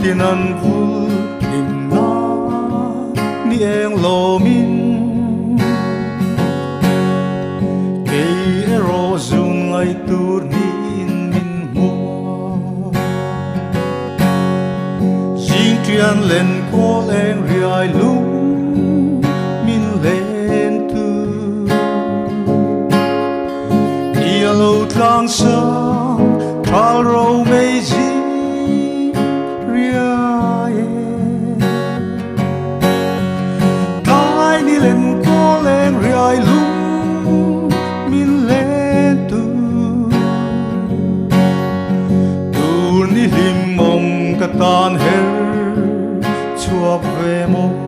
tiền ăn vui niềm na ni em lo min cây ro dung ngày tur nin min mua riêng chuyện lên cô lên riai lung min lên tu đi lâu thang sang thal râu mây gì lên cô lên riai lung min lên tu ni lim mong ka tan her chuak ve mo